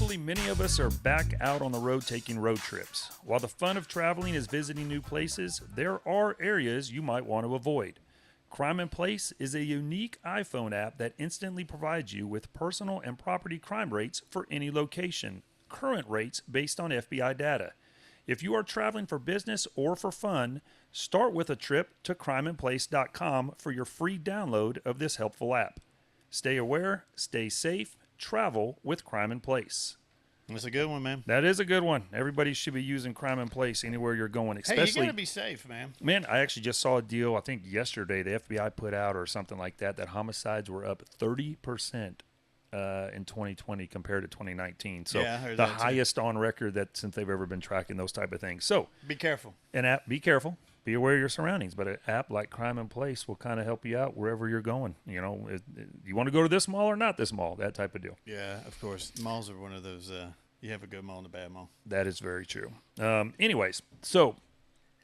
Thankfully, many of us are back out on the road taking road trips. While the fun of traveling is visiting new places, there are areas you might want to avoid. Crime in Place is a unique iPhone app that instantly provides you with personal and property crime rates for any location, current rates based on FBI data. If you are traveling for business or for fun, start with a trip to crimeandplace.com for your free download of this helpful app. Stay aware, stay safe, travel with Crime in Place. That's a good one, man. That is a good one. Everybody should be using Crime in Place anywhere you're going. Hey, you gotta be safe, man. Man, I actually just saw a deal, I think yesterday, the FBI put out or something like that, that homicides were up 30% in 2020 compared to 2019. So Yeah, I heard the that too. highest on record that since they've ever been tracking those type of things. So Be careful. an app, be careful, be aware of your surroundings. But an app like Crime in Place will kind of help you out wherever you're going. You know, you want to go to this mall or not this mall, that type of deal. Yeah, of course. Malls are one of those. You have a good mall and a bad mall. That is very true. Anyways, so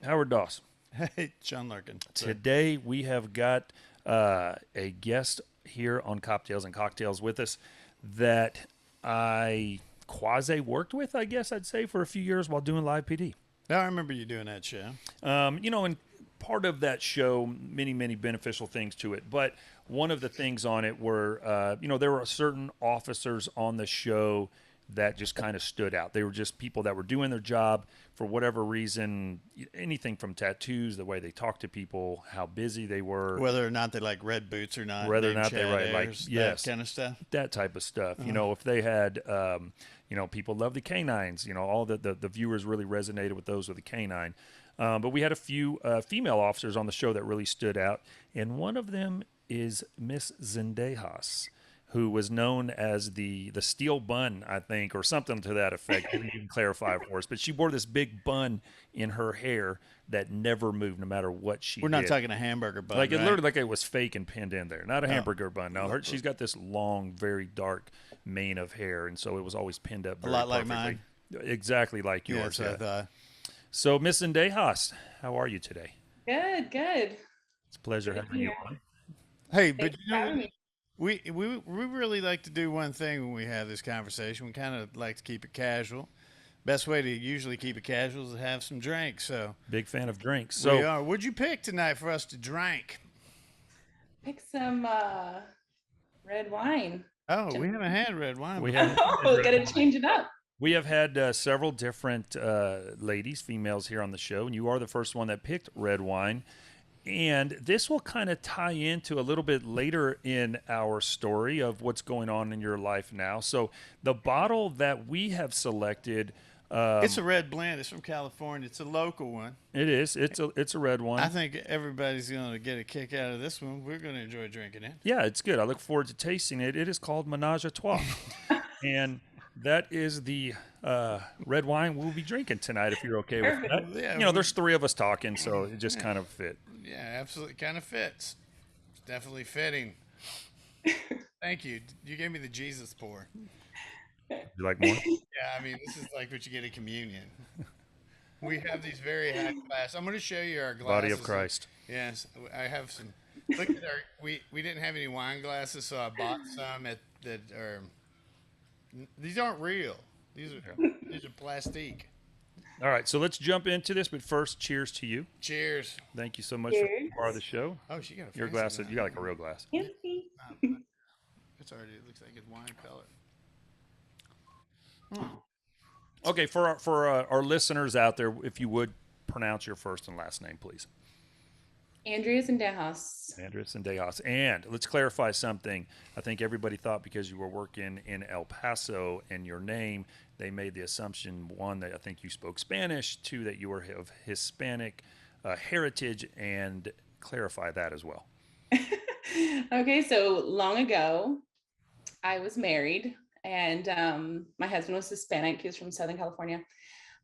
Howard Doss. Hey, John Larkin. Today we have got a guest here on Coptales and Cocktails with us that I quasi worked with, I guess I'd say, for a few years while doing live PD. Now, I remember you doing that show. And part of that show, many beneficial things to it. But one of the things on it were, there were certain officers on the show that just kind of stood out. They were just people that were doing their job for whatever reason, anything from tattoos, the way they talked to people, how busy they were. Whether or not they like red boots or not. Whether or not they that kind of stuff. That type of stuff. If they had, people love the canines, all the viewers really resonated with those with the canine. But we had a few female officers on the show that really stood out. And one of them is Miss Zendejas, who was known as the steel bun, I think, or something to that effect. Maybe you can clarify for us. But she wore this big bun in her hair that never moved, no matter what she did. We're not talking a hamburger bun, Like, it right? literally like it was fake and pinned in there. Not a hamburger bun. No, she's got this long, very dark mane of hair, and so it was always pinned up very A lot like perfectly. mine. Exactly like Yeah, yours. so I thought. So, Miss Zendejas, how are you today? Good. It's a pleasure having you on. Hey, but Thanks for having me. we really like to do one thing when we have this conversation. We kind of like to keep it casual. Best way to usually keep it casual is to have some drinks. So Big fan of drinks. we So, are. What'd you pick tonight for us to drink? Pick some red wine. Oh, we haven't had red wine. we before. have Oh, gotta change it up. we have had several different ladies, females here on the show, and you are the first one that picked red wine. And this will kind of tie into a little bit later in our story of what's going on in your life now. So the bottle that we have selected, It's a red blend. It's from California. It's a local one. it is. It's a red one. I think everybody's going to get a kick out of this one. We're going to enjoy drinking it. Yeah, it's good. I look forward to tasting it. It is called Menage a Trois, and that is the red wine we'll be drinking tonight. If you're okay with that. Yeah, There's three of us talking, so it just kind of fit. Yeah, absolutely. Kind of fits. It's definitely fitting. Thank you. You gave me the Jesus pour. You like more? Yeah, I mean, this is like what you get at communion. We have these very high class. I'm going to show you our glasses. Body of Christ. Yes, I have some. Look at our. We didn't have any wine glasses, so I bought some that are. These aren't real. These are plastic. All right, so let's jump into this. But first, cheers to you. Cheers. Thank you so much for being Cheers. part of the show. Oh, she got a Your fancy glass, one. you got like a real glass. It's already. It looks like it's wine color. Okay, for our listeners out there, if you would pronounce your first and last name, please. Andrea Zendejas. Andres Zendejas. And let's clarify something. I think everybody thought because you were working in El Paso and your name, they made the assumption, one, that I think you spoke Spanish, two, that you were of Hispanic heritage, and clarify that as well. Okay, so long ago, I was married, and my husband was Hispanic. He was from Southern California.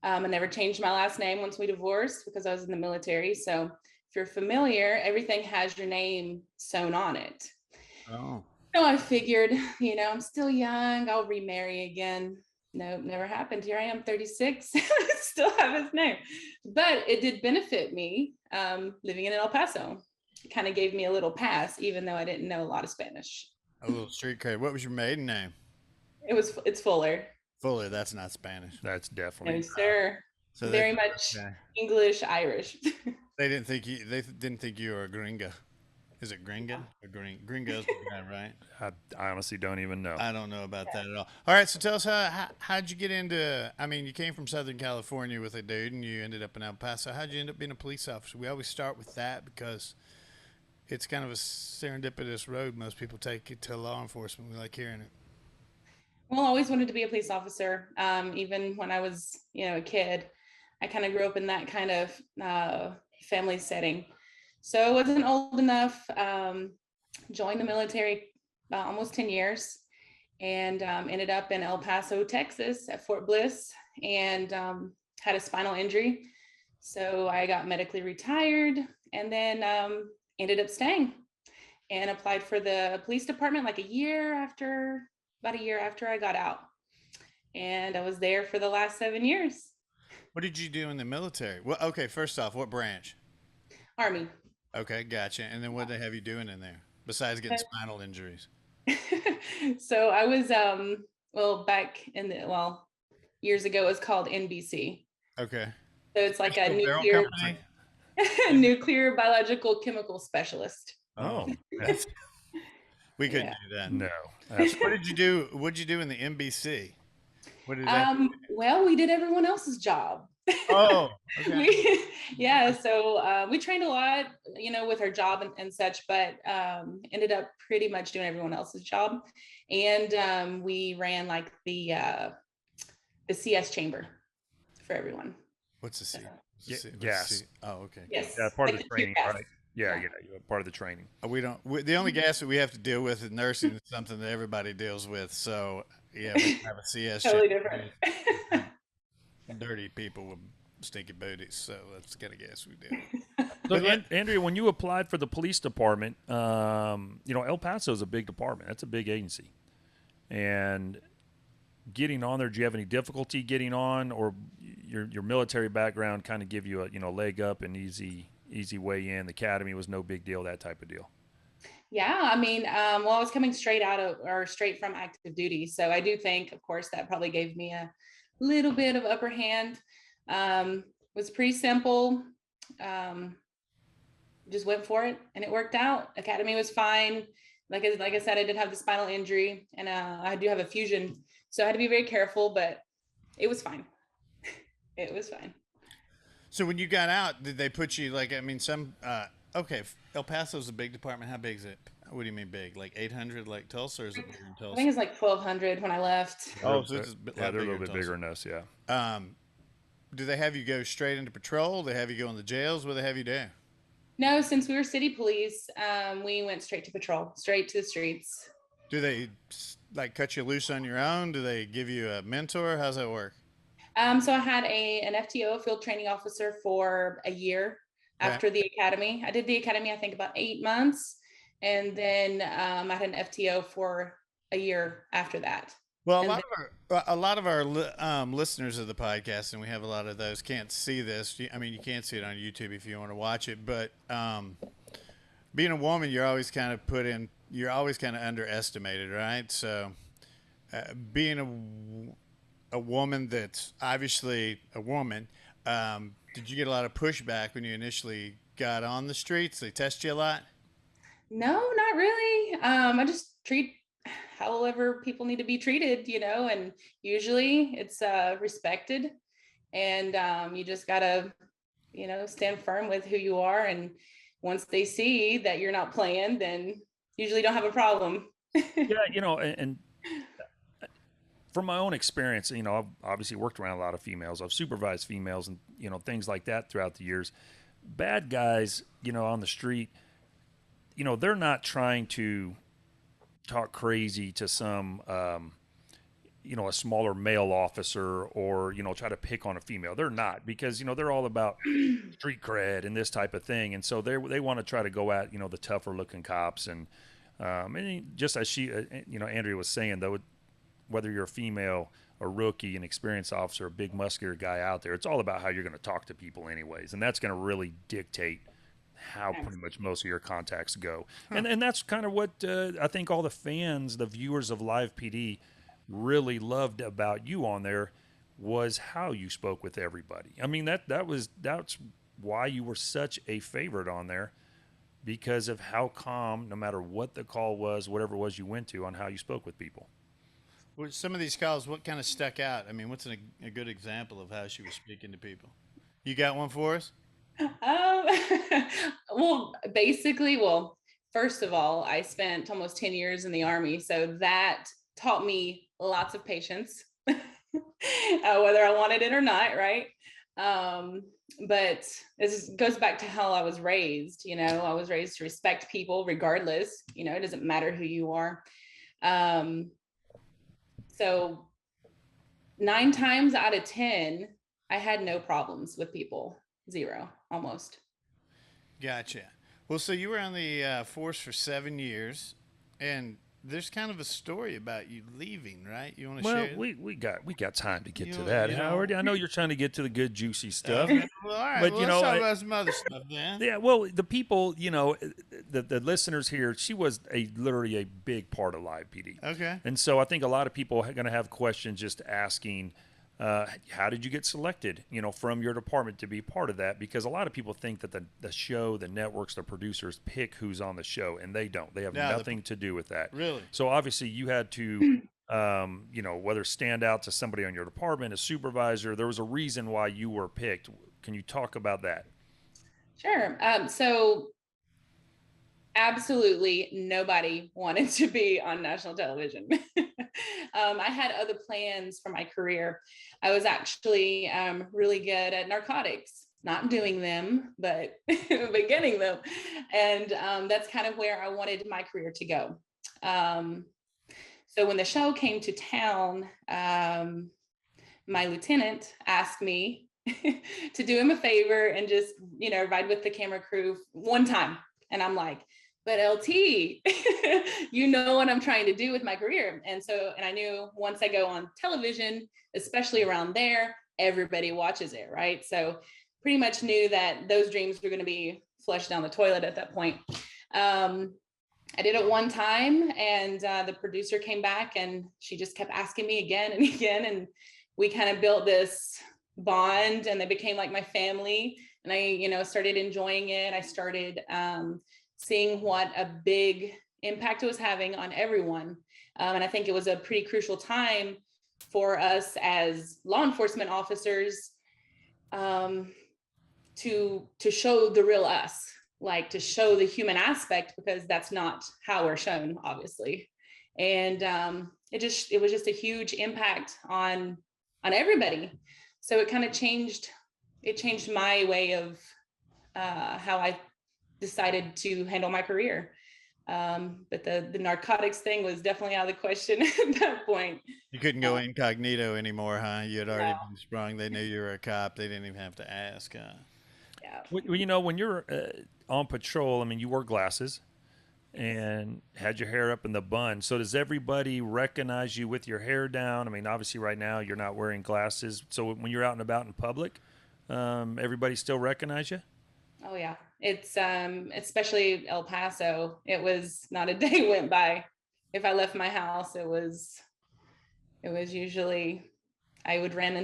I never changed my last name once we divorced because I was in the military. So if you're familiar, everything has your name sewn on it. Oh. So I figured, I'm still young. I'll remarry again. Nope, never happened. Here I am, 36, still have his name. But it did benefit me living in El Paso. It kind of gave me a little pass, even though I didn't know a lot of Spanish. A little street cred. What was your maiden name? It's Fuller. Fuller, that's not Spanish. That's No, definitely sir. So Very much okay. English, Irish. They didn't think you. They didn't think you were a gringa. Is it gringa or gringo's the guy, right? I honestly don't even know. I don't know about that at all. All right, so tell us how'd you get into? I mean, you came from Southern California with a dude, and you ended up in El Paso. How'd you end up being a police officer? We always start with that because it's kind of a serendipitous road most people take it to law enforcement. We like hearing it. Well, I always wanted to be a police officer. Even when I was, a kid, I kind of grew up in that kind of family setting. So I wasn't old enough. Joined the military about almost 10 years and ended up in El Paso, Texas at Fort Bliss and had a spinal injury. So I got medically retired and then ended up staying and applied for the police department like about a year after I got out. And I was there for the last 7 years. What did you do in the military? Well, okay, first off, what branch? Army. Okay, gotcha. And then what did they have you doing in there besides getting spinal injuries? So I was back in years ago it was called NBC. Okay. So it's like a Barrel nuclear company? nuclear biological chemical specialist. Oh, We couldn't Yeah. do that. no. What did you do? What did you do in the NBC? What did that? Well, we did everyone else's job. Oh, okay. So we trained a lot, with our job and such, but ended up pretty much doing everyone else's job. And we ran like the CS chamber for everyone. What's the C? Gas. Oh, okay. Yes. Yeah, part of Like the the training, gas. right? Yeah, you're part of the training. The only gas that we have to deal with in nursing is something that everybody deals with. So yeah, we have a CS. Totally chamber. different. Dirty people with stinky booties. So that's the kind of gas we do. So, Andrea, when you applied for the police department, El Paso is a big department. That's a big agency. And getting on there, do you have any difficulty getting on, or your military background kind of give you a leg up and easy way in? The academy was no big deal, that type of deal. Yeah, I mean, I was coming straight from active duty. So I do think, of course, that probably gave me a little bit of upper hand. Was pretty simple. Just went for it and it worked out. Academy was fine. Like I said, I did have the spinal injury and I do have a fusion. So I had to be very careful, but it was fine. It was fine. So when you got out, did they put you okay, El Paso's a big department. How big is it? What do you mean big? Like 800 like Tulsa, or is it bigger than Tulsa? I think it's like 1,200 when I left. Oh, so it's they're a little bit bigger than us, yeah. Do they have you go straight into patrol? They have you go in the jails? What do they have you do? No, since we were city police, we went straight to patrol, straight to the streets. Do they like cut you loose on your own? Do they give you a mentor? How's that work? So I had an FTO, field training officer, for a year after the academy. I did the academy, I think, about 8 months. And then I had an FTO for a year after that. Well, a lot of our listeners of the podcast, and we have a lot of those, can't see this. I mean, you can't see it on YouTube if you want to watch it, but being a woman, you're always kind of underestimated, right? So being a woman that's obviously a woman, did you get a lot of pushback when you initially got on the streets? They test you a lot? No, not really. I just treat however people need to be treated, and usually it's respected, and you just gotta, stand firm with who you are. And once they see that you're not playing, then usually don't have a problem. Yeah, and from my own experience, I've obviously worked around a lot of females. I've supervised females and, things like that throughout the years. Bad guys, on the street, they're not trying to talk crazy to some, a smaller male officer, or, try to pick on a female. They're not, because, they're all about street cred and this type of thing. And so they want to try to go at, the tougher looking cops. And just as Andrea was saying, though, whether you're a female, a rookie, an experienced officer, a big muscular guy out there, it's all about how you're going to talk to people anyways. And that's going to really dictate how pretty much most of your contacts go. And that's kind of what I think all the fans, the viewers of Live PD, really loved about you on there was how you spoke with everybody. I mean, that's why you were such a favorite on there, because of how calm, no matter what the call was, whatever it was you went to, on how you spoke with people. Well, some of these calls, what kind of stuck out? I mean, what's a good example of how she was speaking to people? You got one for us? Um, well, first of all, I spent almost 10 years in the Army, so that taught me lots of patience, whether I wanted it or not, right? Um, but this goes back to how I was raised. I was raised to respect people regardless. It doesn't matter who you are. Um, so 9 times out of 10, I had no problems with people. Zero, almost. Gotcha. Well, so you were on the force for 7 years, and there's kind of a story about you leaving, right? You want to Well, share? we got time to get You to know- that, you know- Howard. I know you're trying to get to the good juicy stuff, Okay. Well, all right. but Well, let's talk about some other stuff then. yeah. Well, the people, the listeners here, she was literally a big part of Live PD. Okay. And so I think a lot of people are going to have questions just asking, how did you get selected, from your department to be part of that? Because a lot of people think that the show, the networks, the producers pick who's on the show, and they don't. They have nothing to do with that. Really? So obviously you had to, whether stand out to somebody on your department, a supervisor, there was a reason why you were picked. Can you talk about that? Sure. So absolutely nobody wanted to be on national television. I had other plans for my career. I was actually really good at narcotics, not doing them, but getting them. And that's kind of where I wanted my career to go. So when the show came to town, my lieutenant asked me to do him a favor and just, ride with the camera crew one time. And I'm like, but LT, you know what I'm trying to do with my career. And I knew once I go on television, especially around there, everybody watches it, right? So pretty much knew that those dreams were going to be flushed down the toilet at that point. I did it one time, and the producer came back and she just kept asking me again and again. And we kind of built this bond, and they became like my family. And I, started enjoying it. I started seeing what a big impact it was having on everyone. And I think it was a pretty crucial time for us as law enforcement officers to show the real us, like to show the human aspect, because that's not how we're shown, obviously. And it was just a huge impact on everybody. So it kind of changed my way of how I decided to handle my career. But the narcotics thing was definitely out of the question at that point. You couldn't go incognito anymore, huh? You had already No. been sprung. They knew you were a cop. They didn't even have to ask. Yeah. Well, when you're on patrol, I mean, you wore glasses and had your hair up in the bun. So does everybody recognize you with your hair down? I mean, obviously right now you're not wearing glasses. So when you're out and about in public, everybody still recognize you? Oh yeah. It's especially El Paso. It was not a day went by. If I left my house, it was usually I would run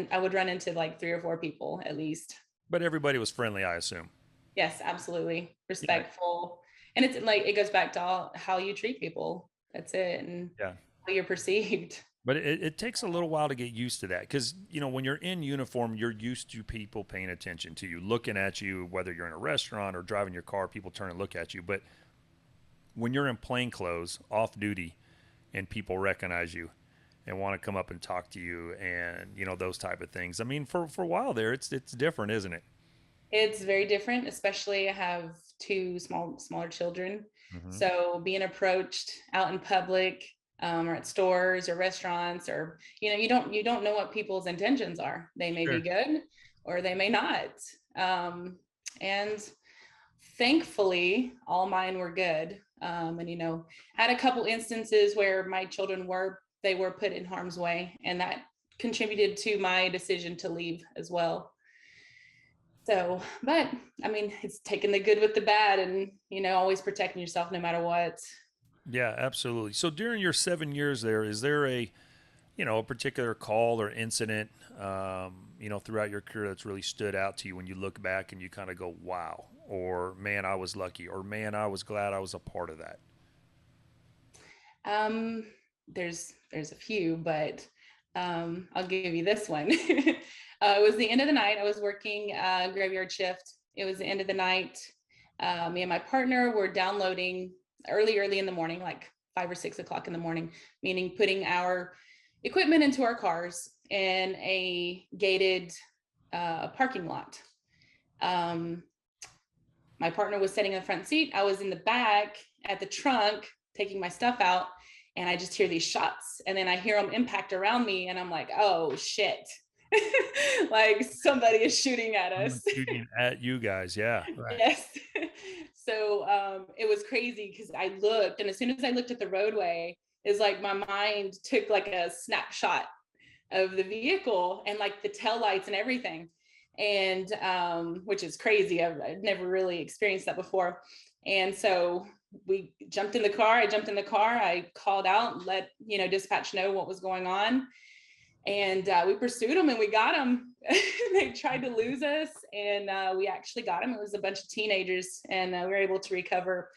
into like 3 or 4 people at least. But everybody was friendly, I assume. Yes, absolutely. Respectful. And it's like, it goes back to how you treat people. That's it. And Yeah. how you're perceived. But it takes a little while to get used to that, because, when you're in uniform, you're used to people paying attention to you, looking at you, whether you're in a restaurant or driving your car, people turn and look at you. But when you're in plain clothes, off duty, and people recognize you and want to come up and talk to you and, those type of things. I mean, for a while there, it's different, isn't it? It's very different, especially I have 2 smaller children. Mm-hmm. So being approached out in public, or at stores or restaurants, or you don't know what people's intentions are. They may be good or they may not. And thankfully all mine were good. And I had a couple instances where my children were put in harm's way, and that contributed to my decision to leave as well. So, but I mean, it's taking the good with the bad, and always protecting yourself no matter what. Yeah, absolutely. So during your 7 years there, is there a a particular call or incident, throughout your career that's really stood out to you when you look back and you kind of go, wow, or man, I was lucky, or man, I was glad I was a part of that? Um, there's a few, but I'll give you this one. It was the end of the night. I was working graveyard shift. It was the end of the night. Me and my partner were downloading early in the morning, like 5 or 6 o'clock in the morning, meaning putting our equipment into our cars in a gated parking lot. My partner was sitting in the front seat. I was in the back at the trunk taking my stuff out, and I just hear these shots, and then I hear them impact around me, and I'm like, oh shit. Like somebody is shooting at us. Shooting at you guys, yeah. Right. Yes. So it was crazy because I looked, and as soon as I looked at the roadway, it's like my mind took like a snapshot of the vehicle and like the taillights and everything. And which is crazy. I've never really experienced that before. And so we jumped in the car. I jumped in the car. I called out, let dispatch know what was going on. And we pursued them and we got them. They tried to lose us, and we actually got them. It was a bunch of teenagers, and we were able to recover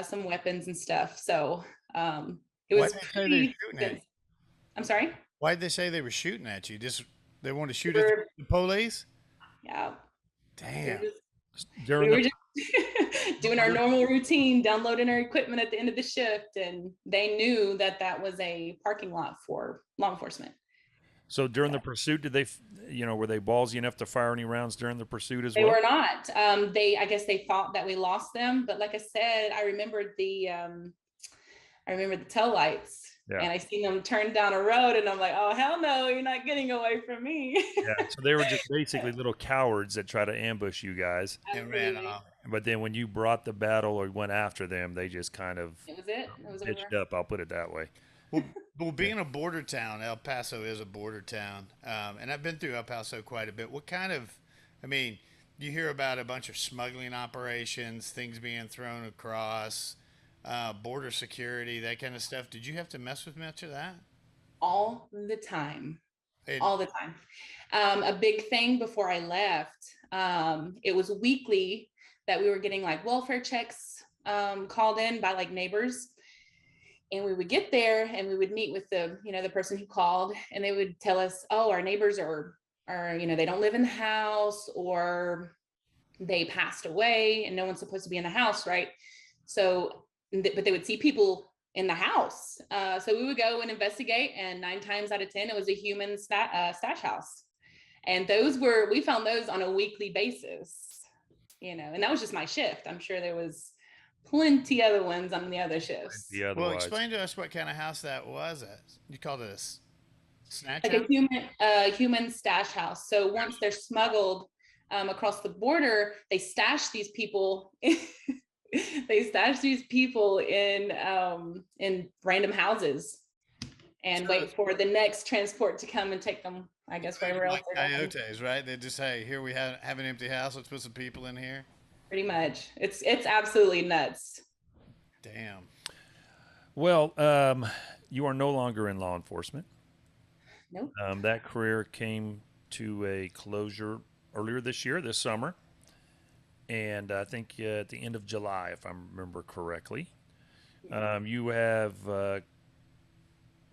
some weapons and stuff. So it was pretty. I'm sorry? Why did they say they were shooting at you? Just they wanted to shoot at the police? Yeah. Damn. We were just doing our normal routine, downloading our equipment at the end of the shift, and they knew that that was a parking lot for law enforcement. So during the pursuit, did they, were they ballsy enough to fire any rounds during the pursuit as well? They were not. I guess they thought that we lost them, but like I said, I remembered the tail lights. Yeah. And I seen them turn down a road, and I'm like, oh, hell no, you're not getting away from me. Yeah, so they were just basically little cowards that try to ambush you guys. And ran off. But then when you brought the battle or went after them, they just kind of it was pitched up, I'll put it that way. Well, being a border town, El Paso is a border town, and I've been through El Paso quite a bit. What kind of, you hear about a bunch of smuggling operations, things being thrown across, border security, that kind of stuff. Did you have to mess with much of that? All the time. All the time. A big thing before I left, it was weekly that we were getting like welfare checks called in by like neighbors. And we would get there and we would meet with the person who called, and they would tell us, oh, our neighbors are they don't live in the house, or they passed away and no one's supposed to be in the house, right? So, but they would see people in the house. So we would go and investigate, and 9 times out of 10, it was a human stash house. And we found those on a weekly basis, and that was just my shift. I'm sure there was plenty other ones on the other shifts. Well, explain to us what kind of house that was. You called it a snatch house? Like a human stash house. So once they're smuggled across the border, they stash these people. They stash these people in random houses and wait for the next transport to come and take them, I guess, wherever else. Like coyotes, right? They just say, here we have an empty house. Let's put some people in here. Pretty much. It's absolutely nuts. Damn. Well, you are no longer in law enforcement. Nope. That career came to a closure earlier this summer. And I think at the end of July, if I remember correctly. You have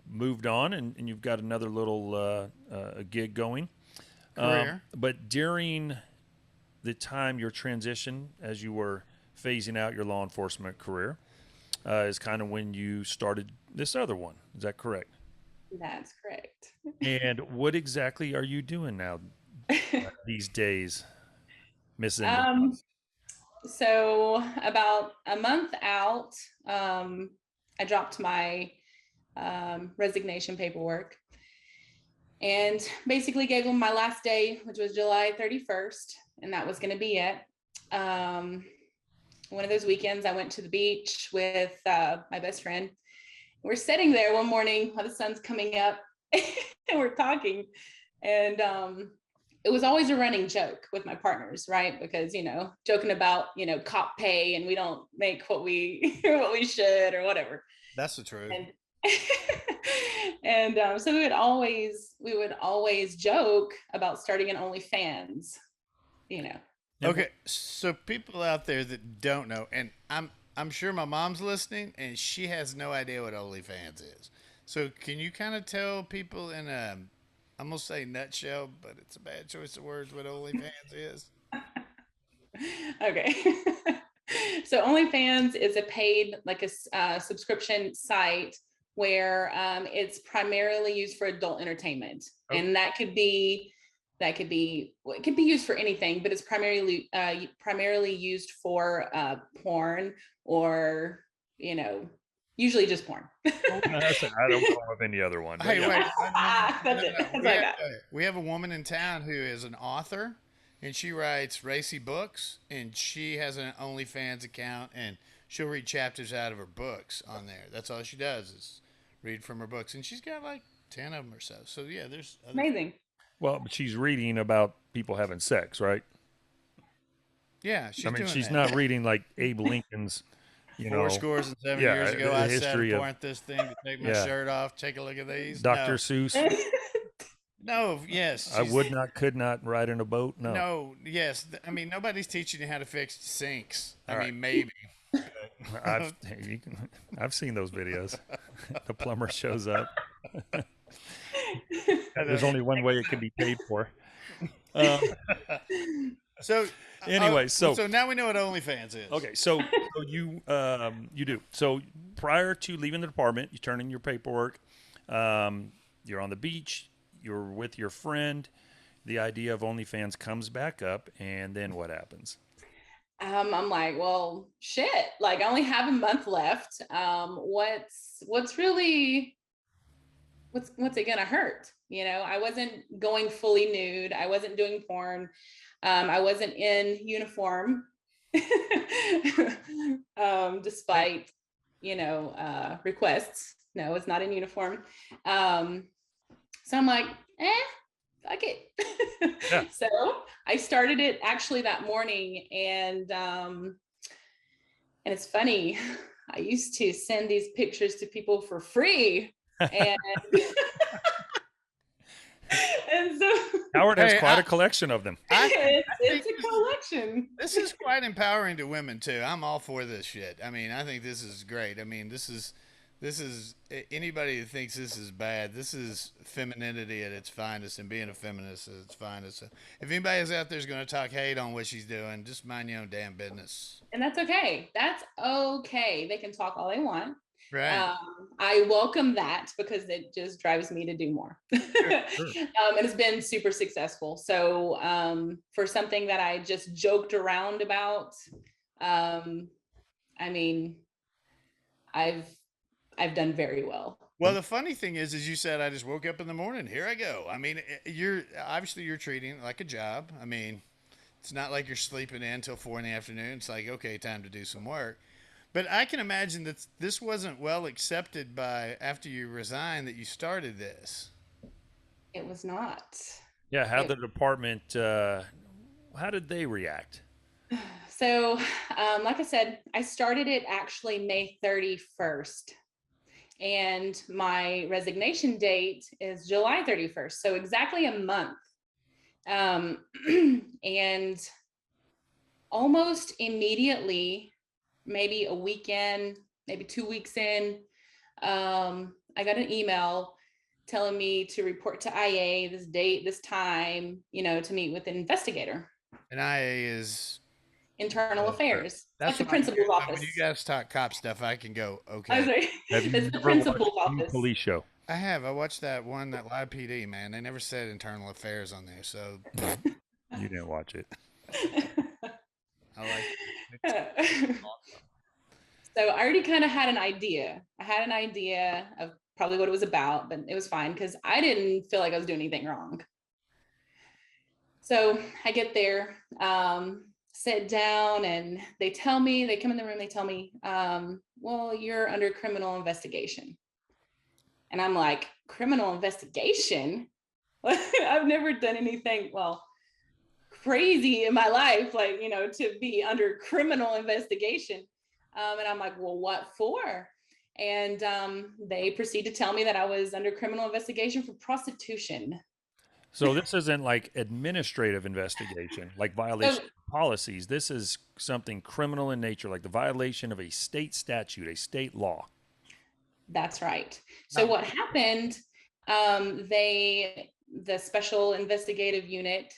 moved on, and you've got another little gig going. Career. But during the time your transition, as you were phasing out your law enforcement career, is kind of when you started this other one. Is that correct? That's correct. And what exactly are you doing now these days, Miss Zendejas? So about a month out, I dropped my resignation paperwork and basically gave them my last day, which was July 31st. And that was going to be it. One of those weekends, I went to the beach with my best friend. We're sitting there one morning while the sun's coming up, and we're talking. And it was always a running joke with my partners, right? Because, joking about, cop pay, and we don't make what we should or whatever. That's the truth. And so we would always joke about starting an OnlyFans, you know. Okay, so people out there that don't know, and I'm sure my mom's listening, and she has no idea what OnlyFans is. So can you kind of tell people in a, I'm gonna say nutshell, but it's a bad choice of words, what OnlyFans is? Okay. So OnlyFans is a paid, like a subscription site where it's primarily used for adult entertainment, and well, it could be used for anything, but it's primarily used for porn or usually just porn. I don't know of any other one. But Hey, yeah. wait, That's it. That's what I got. we have a woman in town who is an author, and she writes racy books, and she has an OnlyFans account, and she'll read chapters out of her books on there. That's all she does is read from her books, and she's got like 10 of them or so. So yeah, there's Amazing. Well, but she's reading about people having sex, right? yeah, she's I mean, doing she's that. not reading like Abe Lincoln's, Four scores and 7 yeah, years ago, the I history sat of upon this thing to take my Yeah. shirt off. Take a look at these. Dr. Seuss. No, yes. I she's- would not, could not ride in a boat. No. No, yes. I mean, nobody's teaching you how to fix sinks. I All mean, right. maybe. I've seen those videos. The plumber shows up. There's only one way it can be paid for. So Anyway, so now we know what OnlyFans is. okay, so you do. So prior to leaving the department, you turn in your paperwork. You're on the beach. You're with your friend. The idea of OnlyFans comes back up, and then what happens? I'm like, well, shit. Like, I only have a month left. What's it gonna hurt? I wasn't going fully nude. I wasn't doing porn. I wasn't in uniform, despite requests. No, it's not in uniform. So I'm like, fuck it. Yeah. So I started it actually that morning, and it's funny. I used to send these pictures to people for free, and and so Howard has Hey, quite a collection of them. it's a collection. This is quite empowering to women too. I'm all for this shit. I mean, I think this is great. I mean, this is anybody that thinks this is bad. This is femininity at its finest, and being a feminist at its finest. So if anybody is out there is going to talk hate on what she's doing, just mind your own damn business. And that's okay. That's okay. They can talk all they want. Right. I welcome that because it just drives me to do more. Sure. And it's been super successful. So for something that I just joked around about, I mean, I've done very well. Well, the funny thing is you said, I just woke up in the morning. Here I go. I mean, you're treating it like a job. I mean, it's not like you're sleeping in till 4 PM. It's like, okay, time to do some work. But I can imagine that this wasn't well accepted by after you resigned that you started this. It was not. Yeah, how the department, how did they react? So, like I said, I started it actually May 31st. And my resignation date is July 31st. So exactly a month. And almost immediately, maybe a weekend, maybe 2 weeks in, I got an email telling me to report to IA this date, this time, to meet with an investigator. And IA is Internal affairs. that's like the what principal's office. When you guys talk cop stuff, I can go, I was okay. like, Have you it's the ever principal's watched any office. police show? I have. I watched that one, that live PD, man. They never said internal affairs on there, so You didn't watch it. I like it. So I already kind of had an idea. I had an idea of probably what it was about, but it was fine because I didn't feel like I was doing anything wrong. So I get there, sit down, and they come in the room, they tell me, well, you're under criminal investigation. And I'm like, criminal investigation? I've never done anything, crazy in my life, to be under criminal investigation. And I'm like, well, what for? And they proceeded to tell me that I was under criminal investigation for prostitution. So this isn't like administrative investigation, like So violation of policies. This is something criminal in nature, like the violation of a state statute, a state law. that's right. So Now, what happened? The special investigative unit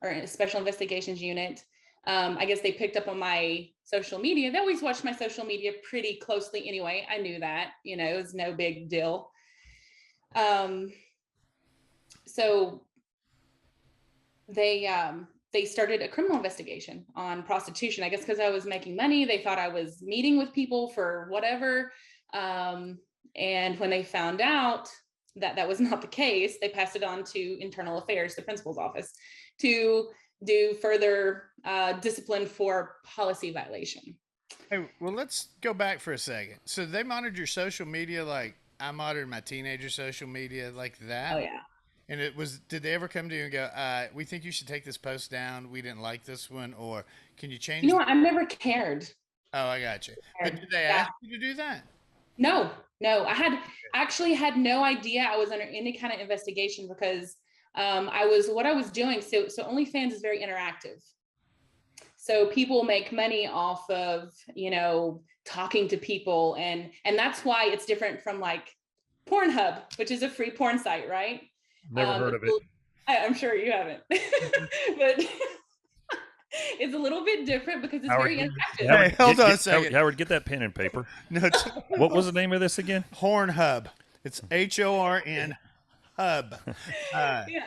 or special investigations unit, I guess they picked up on my social media. They always watch my social media pretty closely anyway. I knew that, it was no big deal. So they started a criminal investigation on prostitution. I guess because I was making money, they thought I was meeting with people for whatever. And when they found out that that was not the case, they passed it on to internal affairs, the principal's office, to do further discipline for policy violation. hey, well, let's go back for a second. So they monitored your social media like I monitored my teenager social media like that? Oh yeah. And did they ever come to you and go, we think you should take this post down. We didn't like this one. Or can you change? You know what? I've never cared. Oh, I got you. But did they ask you to do that? No. I actually had no idea I was under any kind of investigation because what I was doing. So OnlyFans is very interactive. So people make money off of, talking to people. And that's why it's different from like Pornhub, which is a free porn site, right? Never heard of it. I'm sure you haven't, but it's a little bit different because it's Howard, very interactive. Hey, hold on a second. Howard, get that pen and paper. No, What was the name of this again? Hornhub. It's HORN hub. Yeah.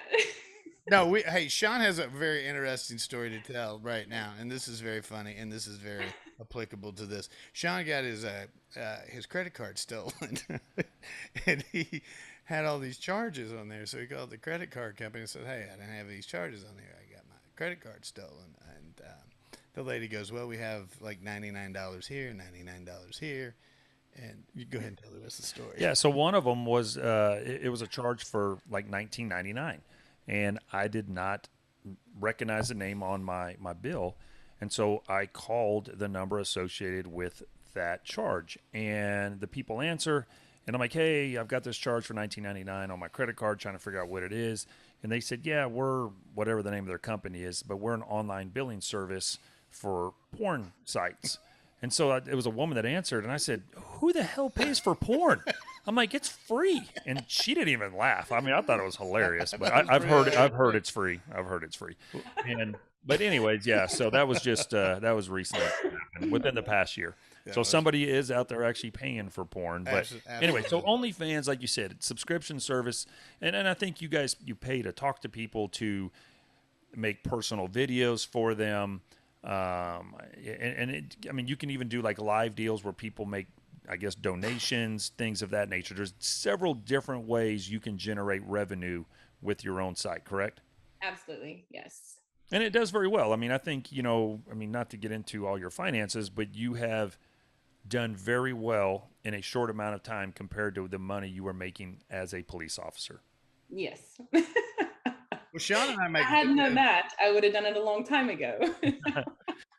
No, hey, Sean has a very interesting story to tell right now, and this is very funny, and this is very applicable to this. Sean got his credit card stolen, and he had all these charges on there. So he called the credit card company and said, "Hey, I didn't have these charges on there. I got my credit card stolen." And the lady goes, "Well, we have like $99 here, $99 here." And you go ahead and tell the rest of the story. Yeah, so one of them was it was a charge for like $19.99, and I did not recognize the name on my bill, and so I called the number associated with that charge, and the people answer, and I'm like, "Hey, I've got this charge for $19.99 on my credit card, trying to figure out what it is," and they said, "Yeah, we're whatever the name of their company is, but we're an online billing service for porn sites." And so it was a woman that answered, and I said, "Who the hell pays for porn?" I'm like, "It's free," and she didn't even laugh. I mean, I thought it was hilarious, but I've heard it's free. I've heard it's free. But anyways, yeah. So that was just that was recently within the past year. So somebody is out there actually paying for porn. But anyway, so OnlyFans, like you said, subscription service, and I think you pay to talk to people, to make personal videos for them. I mean, you can even do like live deals where people make, I guess, donations, things of that nature. There's several different ways you can generate revenue with your own site, correct? Absolutely. Yes. And it does very well. I mean, I think, not to get into all your finances, but you have done very well in a short amount of time compared to the money you were making as a police officer. Yes. Well, Sean and I make. I hadn't known that, I would have done it a long time ago.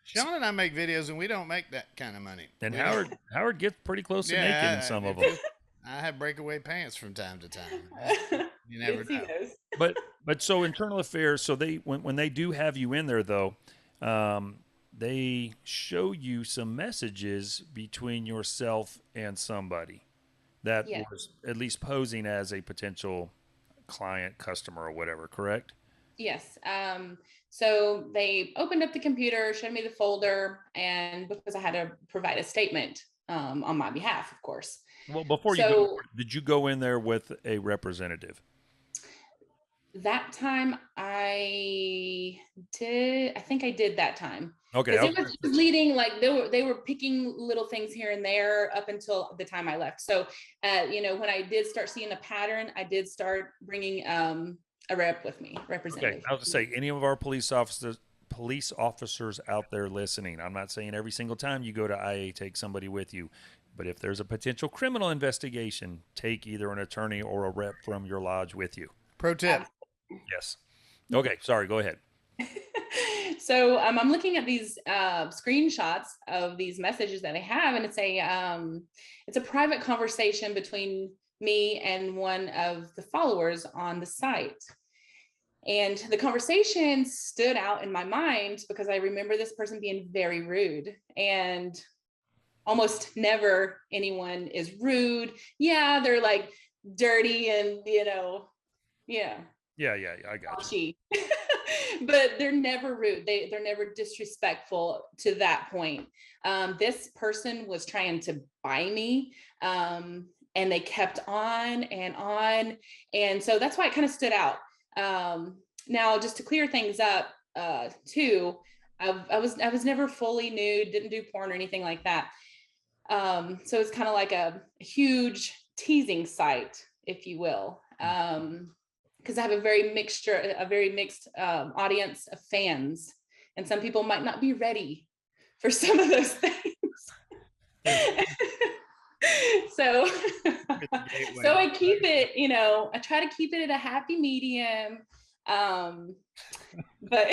Sean and I make videos, and we don't make that kind of money. And Howard gets pretty close to naked in some of them. I have breakaway pants from time to time. You never know. But so internal affairs. So when they do have you in there, though, they show you some messages between yourself and somebody that was at least posing as a potential client, customer, or whatever, correct? Yes. So they opened up the computer, showed me the folder, and because I had to provide a statement on my behalf, of course. Well, before you go, did you go in there with a representative? That time I did. I think I did that time. Okay. It was leading, like they were picking little things here and there up until the time I left. So, when I did start seeing a pattern, I did start bringing a rep with me, representative. Okay. I was to say, any of our police officers out there listening, I'm not saying every single time you go to IA, take somebody with you. But if there's a potential criminal investigation, take either an attorney or a rep from your lodge with you. Pro tip. Yes. Okay. Sorry. Go ahead. So I'm looking at these screenshots of these messages that they have, and it's a private conversation between me and one of the followers on the site. And the conversation stood out in my mind because I remember this person being very rude, and almost never anyone is rude. Yeah, they're like dirty and, yeah. Yeah, I got you. But they're never rude. They're never disrespectful to that point. This person was trying to buy me, and they kept on and on. And so that's why it kind of stood out. Now, just to clear things up, too, I was never fully nude, didn't do porn or anything like that. So it's kind of like a huge teasing site, if you will. Because I have a very mixed audience of fans, and some people might not be ready for some of those things. So I keep it, I try to keep it at a happy medium. But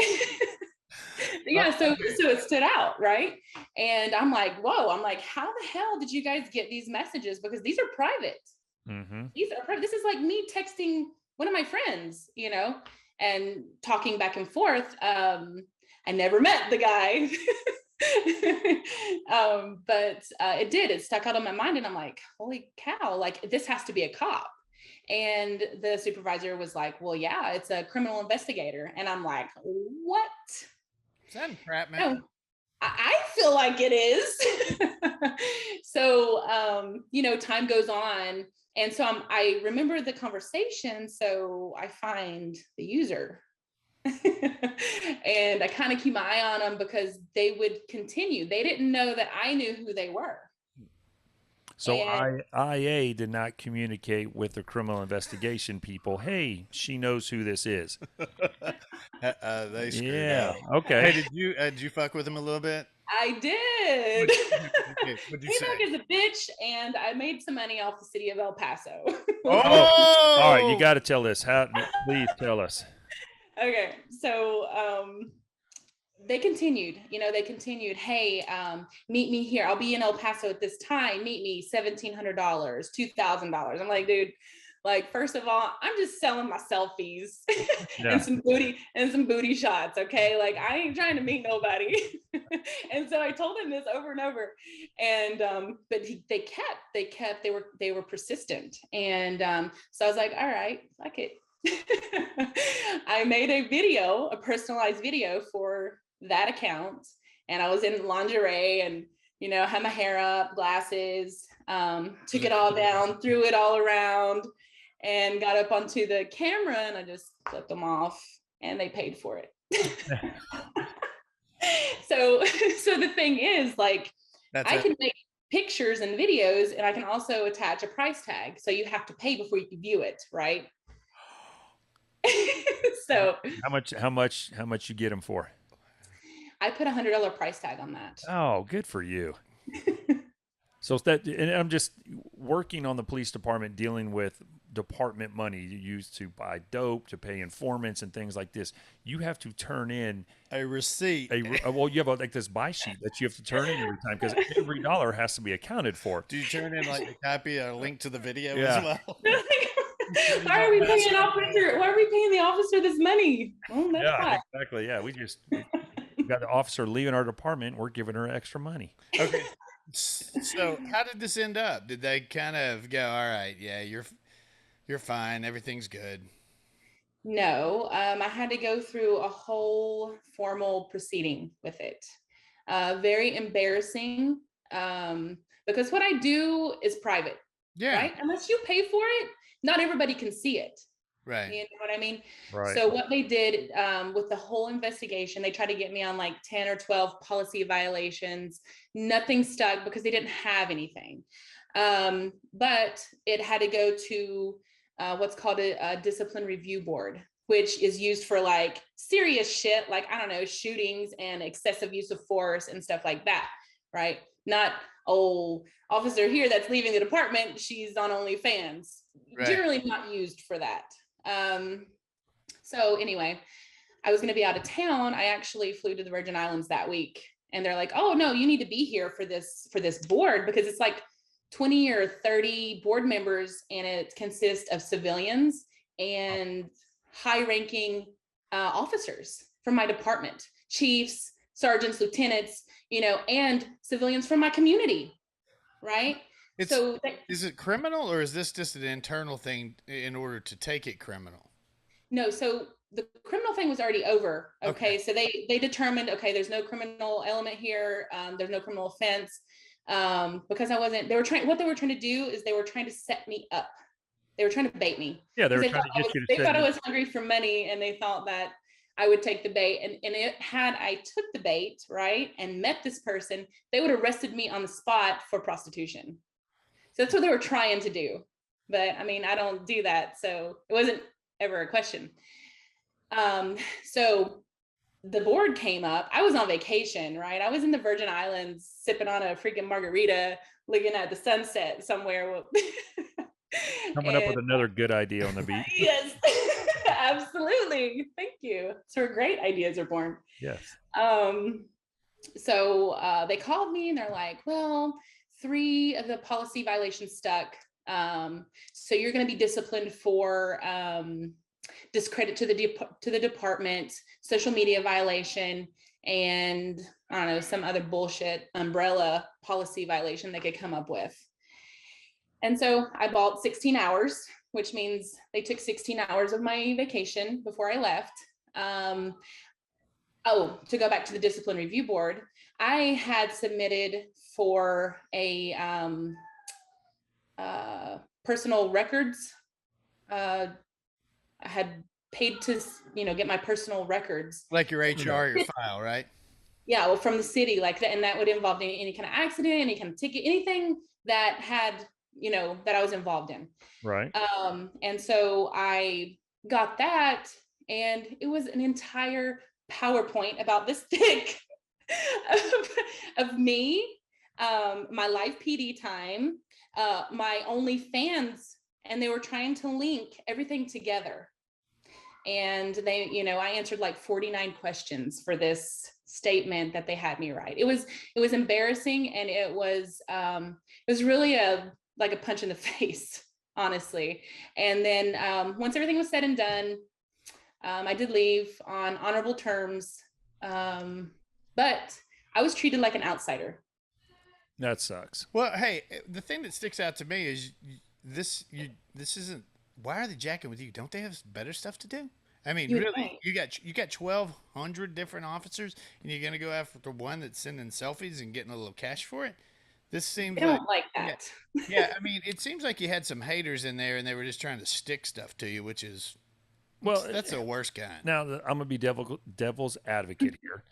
yeah, so it stood out, right? And I'm like, whoa, how the hell did you guys get these messages? Because these are private. Mm-hmm. These are private. This is like me texting one of my friends, and talking back and forth. I never met the guy. But it stuck out on my mind, and I'm like, holy cow, like this has to be a cop. And the supervisor was like, well, yeah, it's a criminal investigator. And I'm like, what? Is that crap, man? No, I feel like it is. So, time goes on. And so I remember the conversation. So I find the user and I kind of keep my eye on them because they would continue. They didn't know that I knew who they were. So IA did not communicate with the criminal investigation people. Hey, she knows who this is. They screwed up. Okay. Hey, did you fuck with him a little bit? I did. What'd you say? Payback is a bitch, and I made some money off the city of El Paso. Oh! All right, you got to tell this. Please tell us. Okay, so they continued. Hey, meet me here. I'll be in El Paso at this time. Meet me, $1,700, $2,000. I'm like, dude. Like, first of all, I'm just selling my selfies and some booty shots. Okay. Like, I ain't trying to meet nobody. And so I told him this over and over. And, but they were persistent. And, so I was like, all right, fuck it. I made a personalized video for that account. And I was in lingerie and, had my hair up, glasses, took it all down, threw it all around, and got up onto the camera, and I just flipped them off, and they paid for it. So the thing is, like, I can make pictures and videos, and I can also attach a price tag. So you have to pay before you can view it, right? So how much you get them for? I put $100 price tag on that. Oh, good for you. So and I'm just working on the police department, dealing with department money you use to buy dope, to pay informants and things like this. You have to turn in a receipt. You have like this buy sheet that you have to turn in every time because every dollar has to be accounted for. Do you turn in like a copy or a link to the video as well? Why are we paying the officer this money? Oh, that's fine. Exactly. Yeah, we got the officer leaving our department. We're giving her extra money. Okay. So how did this end up? Did they kind of go, all right, yeah, you're fine, everything's good? No, I had to go through a whole formal proceeding with it. Very embarrassing, because what I do is private. Yeah. Right? Unless you pay for it, not everybody can see it. Right. You know what I mean? Right. So what they did with the whole investigation, they tried to get me on like 10 or 12 policy violations. Nothing stuck because they didn't have anything. But it had to go to what's called a discipline review board, which is used for like serious shit, like, I don't know, shootings and excessive use of force and stuff like that, right? Not, officer here that's leaving the department, she's on OnlyFans. Right. Generally not used for that. So anyway, I was going to be out of town, I actually flew to the Virgin Islands that week. And they're like, oh no, you need to be here for this board, because it's like 20 or 30 board members, and it consists of civilians and high-ranking officers from my department, chiefs, sergeants, lieutenants, and civilians from my community, right? Is it criminal, or is this just an internal thing in order to take it criminal? No, so the criminal thing was already over. Okay. So they determined, okay, there's no criminal element here. There's no criminal offense. Because what they were trying to do is they were trying to set me up. They were trying to bait me. Yeah, they were trying to get you to They thought I was hungry for money, and they thought that I would take the bait. And had I took the bait, right, and met this person, they would have arrested me on the spot for prostitution. So that's what they were trying to do. But I mean, I don't do that. So it wasn't ever a question. So the board came up. I was on vacation, right? I was in the Virgin Islands sipping on a freaking margarita, looking at the sunset somewhere. Coming up with another good idea on the beach. Yes, absolutely. Thank you. So great ideas are born. Yes. So they called me and they're like, well, 3 of the policy violations stuck. So you're going to be disciplined for discredit to the department, social media violation, and I don't know, some other bullshit umbrella policy violation they could come up with. And so I bought 16 hours, which means they took 16 hours of my vacation before I left. To go back to the discipline review board, I had submitted for a personal records. I had paid to, get my personal records. Like your HR, your file, right? Yeah, well, from the city, like that, and that would involve any kind of accident, any kind of ticket, anything that had, that I was involved in. Right. And so I got that, and it was an entire PowerPoint about this thick of me, my live PD time, my OnlyFans, and they were trying to link everything together. And they, I answered like 49 questions for this statement that they had me write. It was embarrassing, and it was really like a punch in the face, honestly. And then once everything was said and done, I did leave on honorable terms, but I was treated like an outsider. That sucks. Well, hey, the thing that sticks out to me is this isn't. Why are they jacking with you? Don't they have better stuff to do? I mean, really, you got 1,200 different officers, and you're gonna go after one that's sending selfies and getting a little cash for it. This seems I don't like that. Yeah, I mean, it seems like you had some haters in there, and they were just trying to stick stuff to you, which is, that's the worst kind. Now, I'm gonna be devil's advocate here.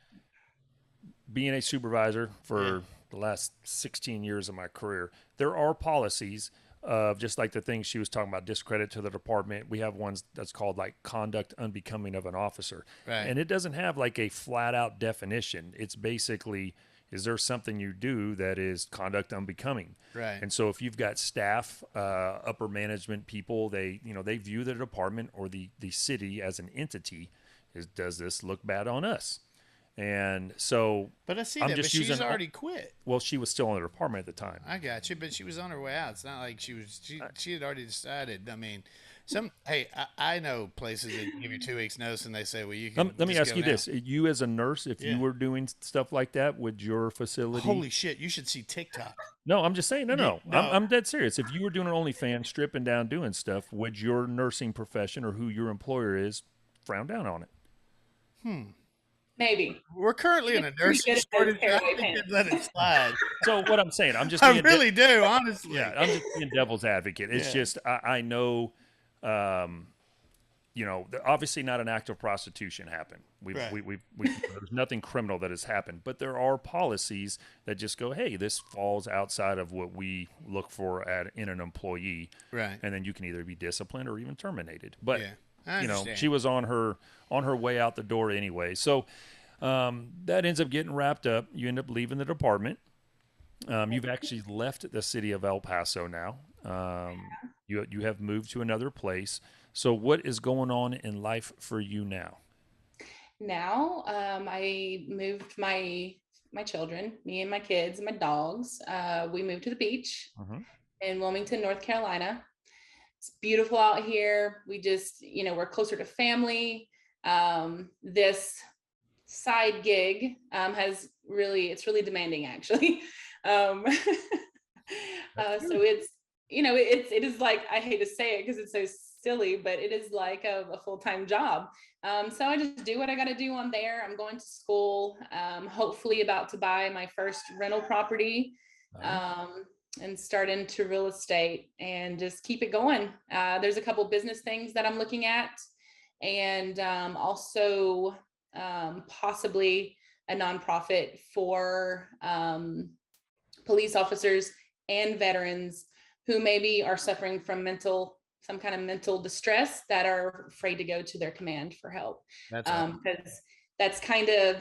Being a supervisor for the last 16 years of my career, there are policies of just like the things she was talking about, discredit to the department. We have ones that's called like conduct unbecoming of an officer. Right. And it doesn't have like a flat out definition. It's basically, is there something you do that is conduct unbecoming? Right. And so if you've got staff, upper management people, they view the department or the city as an entity. Does this look bad on us? And so, but I see I'm that. just But she's using, already quit. Well, she was still in the department at the time. I got you, but she was on her way out. It's not like she had already decided. I mean, I know places that give you 2 weeks notice and they say, well, you can. Let me ask you this: you as a nurse, if you were doing stuff like that, would your facility? Holy shit! You should see TikTok. No, I'm just saying. No. I'm dead serious. If you were doing an OnlyFans, stripping down, doing stuff, would your nursing profession or who your employer is frown down on it? Maybe. We're currently in a nursing shortage. I think they'd let it slide. So what I'm saying, I'm just I really do, honestly. Yeah, I'm just being devil's advocate. It's just I know, obviously not an act of prostitution happened. There's nothing criminal that has happened, but there are policies that just go, hey, this falls outside of what we look for in an employee, right? And then you can either be disciplined or even terminated. But she was on her way out the door anyway. So that ends up getting wrapped up. You end up leaving the department. You've actually left the city of El Paso now. You have moved to another place. So what is going on in life for you now? Now, I moved my children, me and my kids, and my dogs. We moved to the beach in Wilmington, North Carolina. It's beautiful out here. We just, we're closer to family. This side gig it's really demanding, actually. So it is like, I hate to say it because it's so silly, but it is like a full-time job. So I just do what I got to do on there. I'm going to school, hopefully about to buy my first rental property, and start into real estate and just keep it going. There's a couple business things that I'm looking at, and also possibly a nonprofit for police officers and veterans who maybe are suffering from some kind of mental distress that are afraid to go to their command for help. Because that's kind of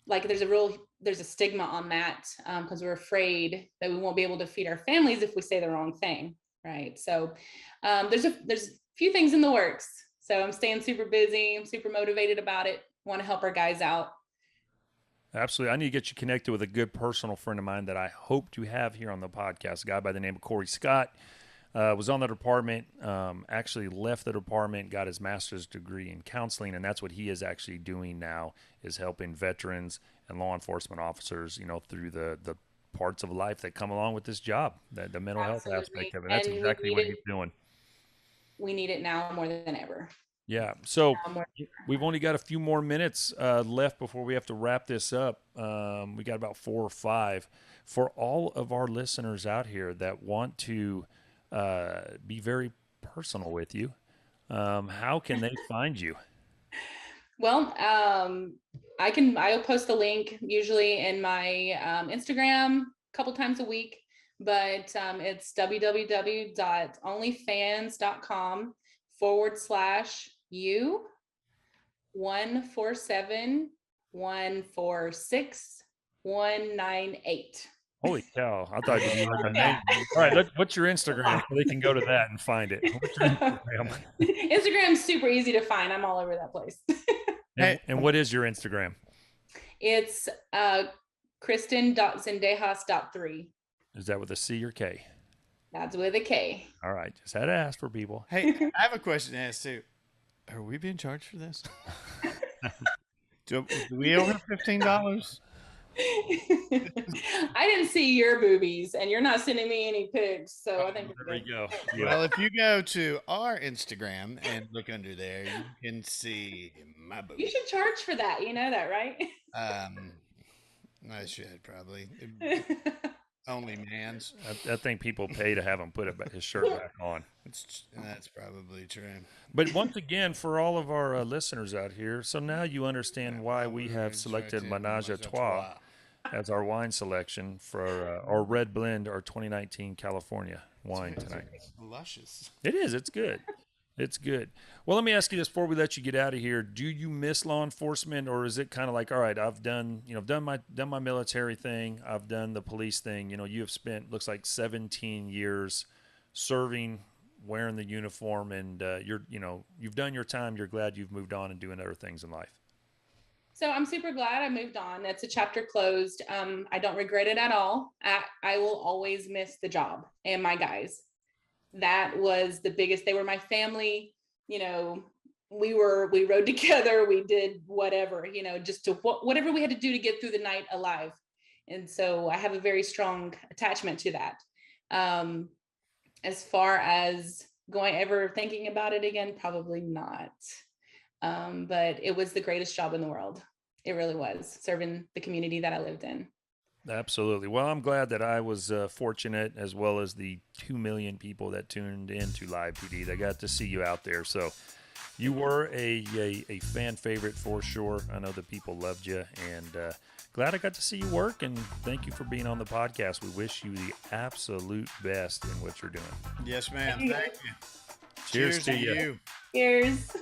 like there's a stigma on that, because we're afraid that we won't be able to feed our families if we say the wrong thing, right? So there's a few things in the works. So I'm staying super busy. I'm super motivated about it. Want to help our guys out. Absolutely. I need to get you connected with a good personal friend of mine that I hope to have here on the podcast, a guy by the name of Corey Scott. Was on the department, actually left the department, got his master's degree in counseling, and that's what he is actually doing now, is helping veterans and law enforcement officers, through the parts of life that come along with this job, the mental health aspect of it. That's exactly what he's doing. We need it now more than ever. Yeah. So we've only got a few more minutes left before we have to wrap this up. We got about 4 or 5. For all of our listeners out here that want to be very personal with you, how can they find you? Well, I'll post the link usually in my Instagram a couple times a week, but it's www.onlyfans.com/you147146198. Holy cow. I thought you were like a name. All right. What's your Instagram so they can go to that and find it? What's your Instagram? Instagram's super easy to find. I'm all over that place. And what is your Instagram? It's Kristian.Zendejas.3. Is that with a C or K? That's with a K. All right. Just had to ask for people. Hey, I have a question to ask too. Are we being charged for this? Do we owe her $15? I didn't see your boobies, and you're not sending me any pics, so I think there we go. Yeah. Well, if you go to our Instagram and look under there, you can see my boobies. You should charge for that. You know that, right? I should probably. Only man's. I think people pay to have him put his shirt back on. That's probably true. But once again, for all of our listeners out here, so now you understand why we have selected Ménage à Trois as our wine selection for our red blend, our 2019 California wine tonight. It's luscious. It is. It's good. It's good. Well, let me ask you this before we let you get out of here. Do you miss law enforcement, or is it kind of like, all right, I've done my military thing, I've done the police thing. You have spent, looks like 17 years serving, wearing the uniform, and you've done your time. You're glad you've moved on and doing other things in life. So I'm super glad I moved on. That's a chapter closed. I don't regret it at all. I will always miss the job and my guys. That was the biggest. They were my family. We rode together. We did whatever, just to whatever we had to do to get through the night alive. And so I have a very strong attachment to that. As far as ever thinking about it again, probably not. But it was the greatest job in the world. It really was, serving the community that I lived in. Absolutely. Well, I'm glad that I was fortunate, as well as the 2 million people that tuned into Live PD that got to see you out there. So you were a fan favorite for sure. I know the people loved you, and glad I got to see you work, and thank you for being on the podcast. We wish you the absolute best in what you're doing. Yes, ma'am. Thank you. Cheers to you. Cheers.